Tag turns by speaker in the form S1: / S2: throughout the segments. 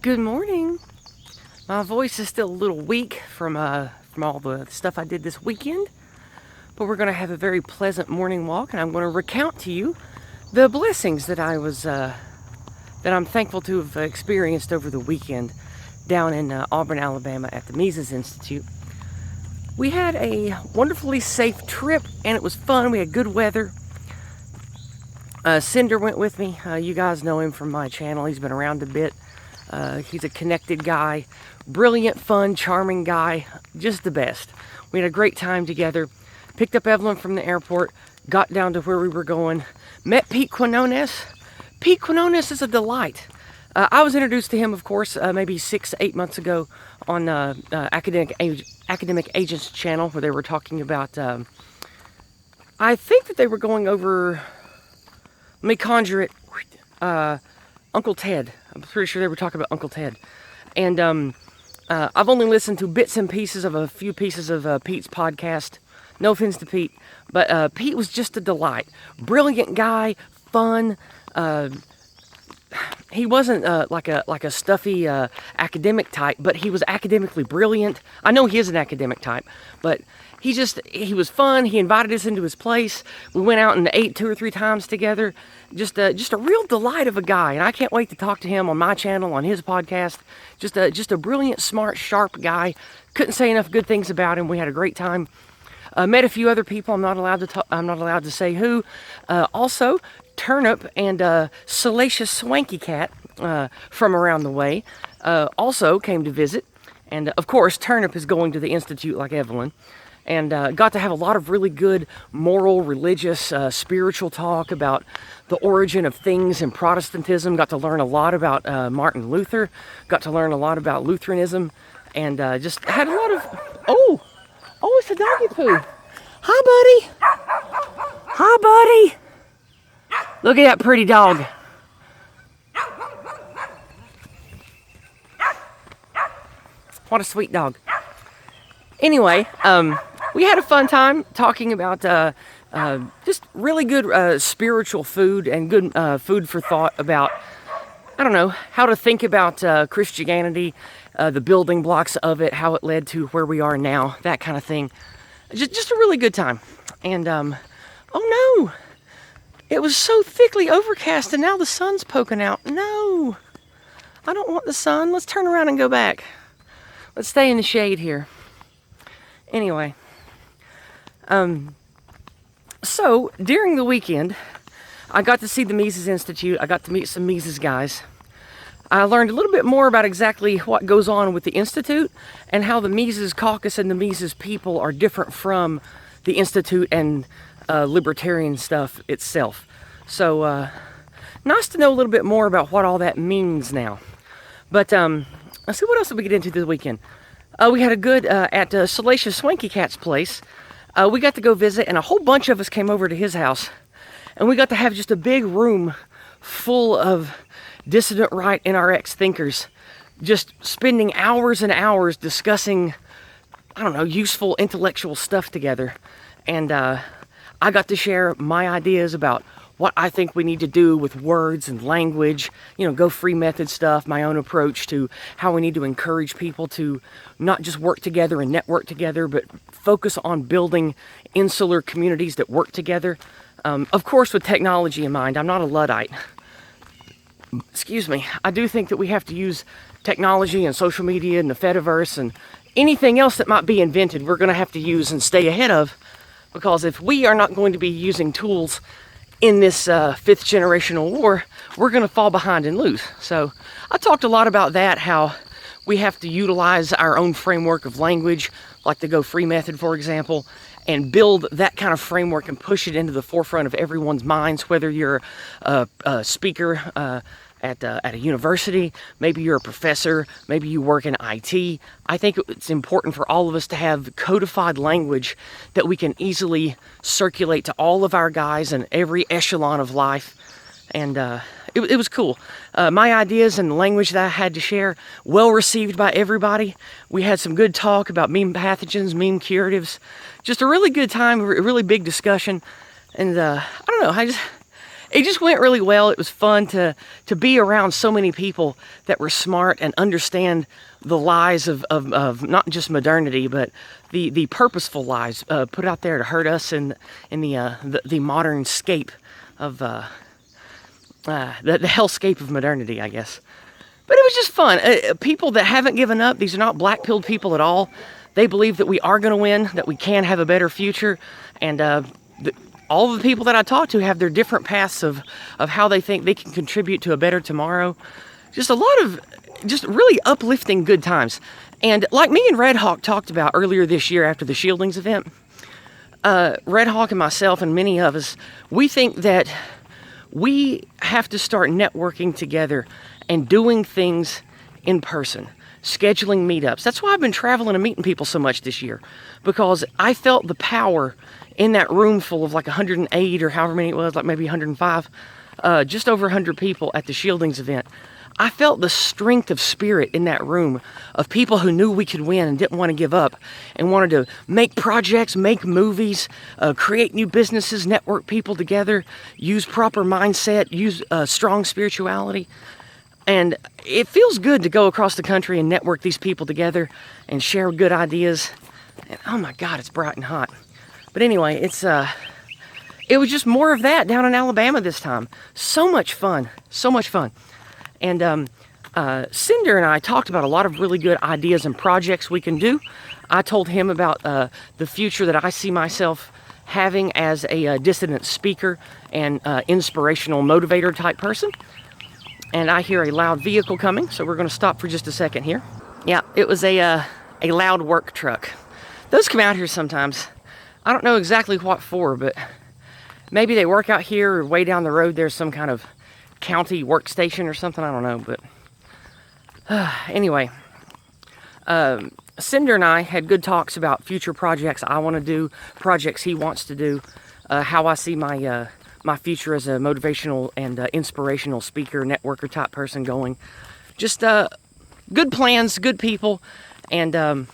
S1: Good morning. My voice is still a little weak from all the stuff I did this weekend, but we're going to have a very pleasant morning walk, and I'm going to recount to you the blessings that I'm thankful to have experienced over the weekend down in Auburn, Alabama at the Mises Institute. We had a wonderfully safe trip, and it was fun. We had good weather. Cinder went with me. You guys know him from my channel. He's been around a bit. He's a connected guy, brilliant, fun, charming guy, just the best. We had a great time together. Picked up Evelyn from the airport, got down to where we were going, met Petequinones. Petequinones is a delight. I was introduced to him, of course, maybe 6-8 months ago on Academic Agents channel, where they were talking about, I think that they were going over, let me conjure it, Uncle Ted. I'm pretty sure they were talking about Uncle Ted. And I've only listened to bits and pieces of a few pieces of Pete's podcast. No offense to Pete, but Pete was just a delight. Brilliant guy, fun. He wasn't like a stuffy academic type, but he was academically brilliant. I know he is an academic type, but he was fun. He invited us into his place. We went out and ate 2 or 3 times together. Just a real delight of a guy, and I can't wait to talk to him on my channel, on his podcast. Just a brilliant, smart, sharp guy. Couldn't say enough good things about him. We had a great time. Met a few other people. I'm not allowed to say who. Also, Turnip and Salacious Swanky Cat from around the way also came to visit. And of course, Turnip is going to the Institute like Evelyn. And got to have a lot of really good moral, religious, spiritual talk about the origin of things in Protestantism. Got to learn a lot about Martin Luther. Got to learn a lot about Lutheranism. And just had a lot of... Oh, it's a doggy poo. Hi, buddy. Hi, buddy. Look at that pretty dog. What a sweet dog. Anyway, we had a fun time talking about just really good spiritual food and good food for thought about, I don't know, how to think about Christianity, the building blocks of it, how it led to where we are now, that kind of thing. Just a really good time. And, oh no, it was so thickly overcast and now the sun's poking out. No, I don't want the sun. Let's turn around and go back. Let's stay in the shade here. Anyway, so during the weekend, I got to see the Mises Institute. I got to meet some Mises guys. I learned a little bit more about exactly what goes on with the Institute and how the Mises caucus and the Mises people are different from the Institute and libertarian stuff itself. So, nice to know a little bit more about what all that means now. But, let's see, what else did we get into this weekend? We had a good, at Salacious Swanky Cat's place, we got to go visit, and a whole bunch of us came over to his house, and we got to have just a big room full of dissident right NRX thinkers, just spending hours and hours discussing, I don't know, useful intellectual stuff together. And I got to share my ideas about what I think we need to do with words and language, go free method stuff, my own approach to how we need to encourage people to not just work together and network together, but focus on building insular communities that work together. Of course, with technology in mind. I'm not a Luddite. Excuse me. I do think that we have to use technology and social media and the Fediverse and anything else that might be invented, we're going to have to use and stay ahead of, because if we are not going to be using tools in this 5th generational war, we're going to fall behind and lose. So I talked a lot about that, how we have to utilize our own framework of language, like the Go Free method, for example, and build that kind of framework and push it into the forefront of everyone's minds, whether you're a speaker at a university, maybe you're a professor, maybe you work in IT. I think it's important for all of us to have codified language that we can easily circulate to all of our guys in every echelon of life. And it was cool. My ideas and the language that I had to share, well received by everybody. We had some good talk about meme pathogens, meme curatives. Just a really good time, a really big discussion. And I don't know, it just went really well. It was fun to be around so many people that were smart and understand the lies of not just modernity, but the purposeful lies put out there to hurt us in the modern scape of the hellscape of modernity, I guess. But it was just fun. People that haven't given up, these are not black-pilled people at all. They believe that we are going to win, that we can have a better future, and all of the people that I talk to have their different paths of how they think they can contribute to a better tomorrow. Just a lot of just really uplifting good times. And like me and Red Hawk talked about earlier this year after the Shieldings event, Red Hawk and myself and many of us, we think that we have to start networking together and doing things in person, scheduling meetups. That's why I've been traveling and meeting people so much this year, because I felt the power in that room full of like 108 or however many it was, like maybe 105, just over 100 people at the Shieldings event. I felt the strength of spirit in that room of people who knew we could win and didn't want to give up and wanted to make projects, make movies, create new businesses, network people together, use proper mindset, use strong spirituality. And it feels good to go across the country and network these people together and share good ideas. And oh my God, it's bright and hot. But anyway, it was just more of that down in Alabama this time. So much fun, so much fun. And Cinder and I talked about a lot of really good ideas and projects we can do. I told him about the future that I see myself having as a dissident speaker and inspirational motivator type person. And I hear a loud vehicle coming, so we're going to stop for just a second here. Yeah, it was a loud work truck. Those come out here sometimes. I don't know exactly what for, but maybe they work out here, or way down the road there's some kind of county workstation or something. I don't know, but anyway, Cinder and I had good talks about future projects I want to do, projects he wants to do, how I see my my future as a motivational and inspirational speaker, networker type person going. Just good plans, good people. And the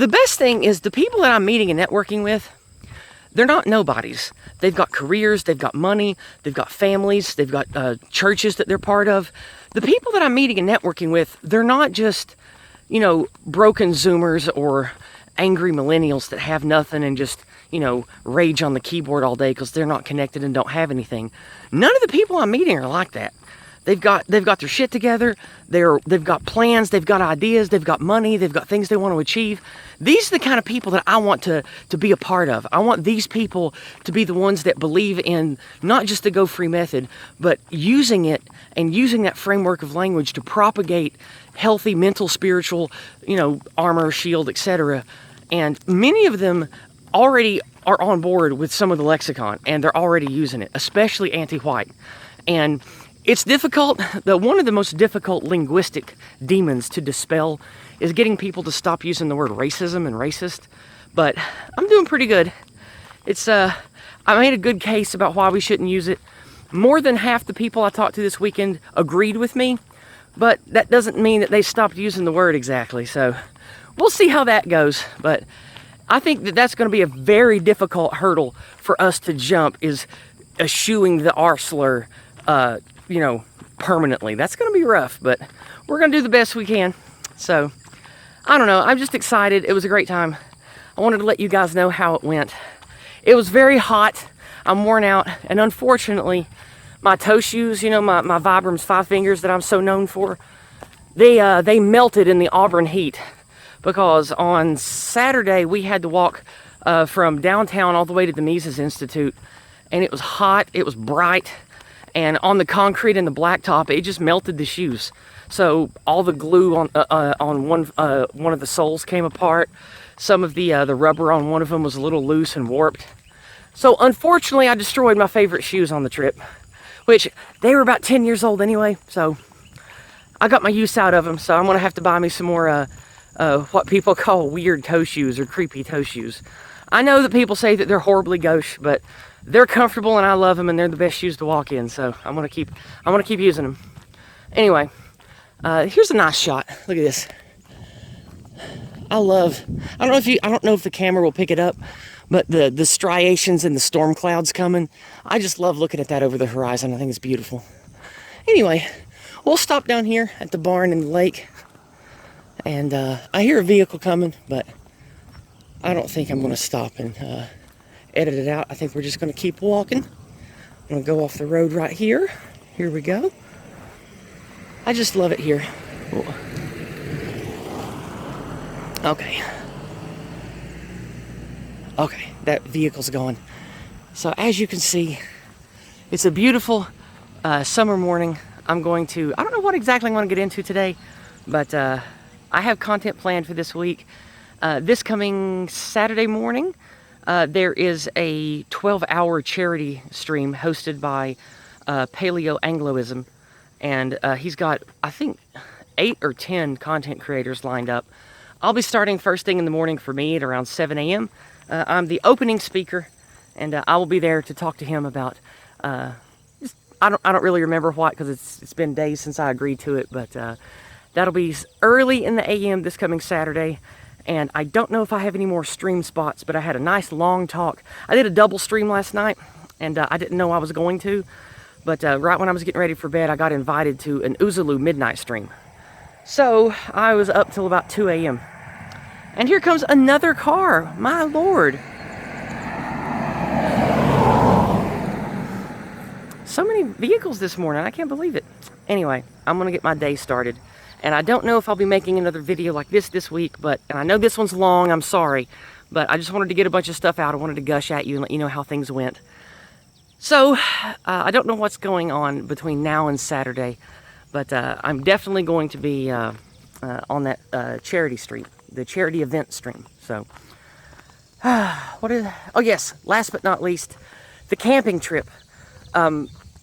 S1: best thing is the people that I'm meeting and networking with, they're not nobodies. They've got careers, they've got money, they've got families, they've got churches that they're part of. The people that I'm meeting and networking with, they're not just, you know, broken Zoomers or angry millennials that have nothing and just, you know, rage on the keyboard all day because they're not connected and don't have anything. None of the people I'm meeting are like that. They've got their shit together. They've got plans. They've got ideas. They've got money. They've got things they want to achieve. These are the kind of people that I want to be a part of. I want these people to be the ones that believe in not just the Go Free method, but using it and using that framework of language to propagate healthy mental, spiritual, you know, armor, shield, etc. And many of them already are on board with some of the lexicon, and they're already using it, especially anti-white. And it's difficult. One of the most difficult linguistic demons to dispel is getting people to stop using the word racism and racist. But I'm doing pretty good. I made a good case about why we shouldn't use it. More than half the people I talked to this weekend agreed with me, but that doesn't mean that they stopped using the word exactly. So we'll see how that goes. But I think that that's going to be a very difficult hurdle for us to jump, is eschewing the R slur, you know, permanently. That's going to be rough, but we're going to do the best we can. So, I don't know. I'm just excited. It was a great time. I wanted to let you guys know how it went. It was very hot. I'm worn out. And unfortunately, my toe shoes, you know, my Vibram's 5 fingers that I'm so known for, they melted in the Auburn heat. Because on Saturday, we had to walk from downtown all the way to the Mises Institute. And it was hot. It was bright. And on the concrete and the blacktop, it just melted the shoes. So all the glue on one of the soles came apart. Some of the rubber on one of them was a little loose and warped. So unfortunately, I destroyed my favorite shoes on the trip, which they were about 10 years old anyway. So I got my use out of them. So I'm going to have to buy me some more what people call weird toe shoes or creepy toe shoes. I know that people say that they're horribly gauche, but they're comfortable and I love them, and they're the best shoes to walk in. So I'm gonna keep using them. Anyway, here's a nice shot. Look at this. I don't know if the camera will pick it up, But the striations and the storm clouds coming, I just love looking at that over the horizon. I think it's beautiful. Anyway, we'll stop down here at the barn in the lake. And I hear a vehicle coming, but I don't think I'm going to stop and edit it out. I think we're just going to keep walking. I'm going to go off the road right here. Here we go. I just love it here. Okay. Okay, that vehicle's gone. So as you can see, it's a beautiful summer morning. I don't know what exactly I'm going to get into today, but I have content planned for this week. This coming Saturday morning, there is a 12-hour charity stream hosted by Paleo Angloism, and he's got, I think, 8 or 10 content creators lined up. I'll be starting first thing in the morning for me at around 7 a.m. I'm the opening speaker, and I will be there to talk to him about, I don't really remember what, because it's been days since I agreed to it, but that'll be early in the a.m. this coming Saturday. And I don't know if I have any more stream spots, but I had a nice long talk. I did a double stream last night, and I didn't know I was going to, but right when I was getting ready for bed, I got invited to an Oozaloo midnight stream. So I was up till about 2 a.m. And here comes another car, my lord. So many vehicles this morning, I can't believe it. Anyway, I'm gonna get my day started. And I don't know if I'll be making another video like this week, and I know this one's long, I'm sorry, but I just wanted to get a bunch of stuff out. I wanted to gush at you and let you know how things went. So, I don't know what's going on between now and Saturday, but I'm definitely going to be on that charity stream, the charity event stream. So, oh yes, last but not least, the camping trip.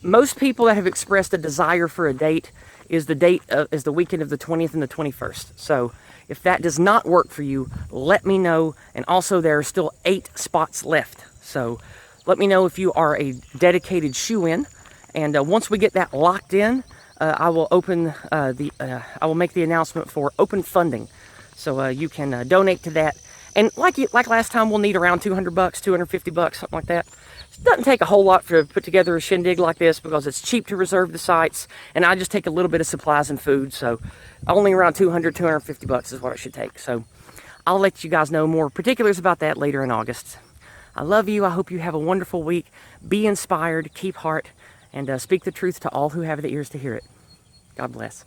S1: Most people that have expressed a desire for a date is the weekend of the 20th and the 21st. So if that does not work for you, let me know. And also there are still 8 spots left. So let me know if you are a dedicated shoe-in. And once we get that locked in, I will I will make the announcement for open funding. So you can donate to that. And like last time, we'll need around $200, $250, something like that. It doesn't take a whole lot to put together a shindig like this because it's cheap to reserve the sites, and I just take a little bit of supplies and food, so only around $200, $250 is what it should take. So I'll let you guys know more particulars about that later in August. I love you. I hope you have a wonderful week. Be inspired, keep heart, and speak the truth to all who have the ears to hear it. God bless.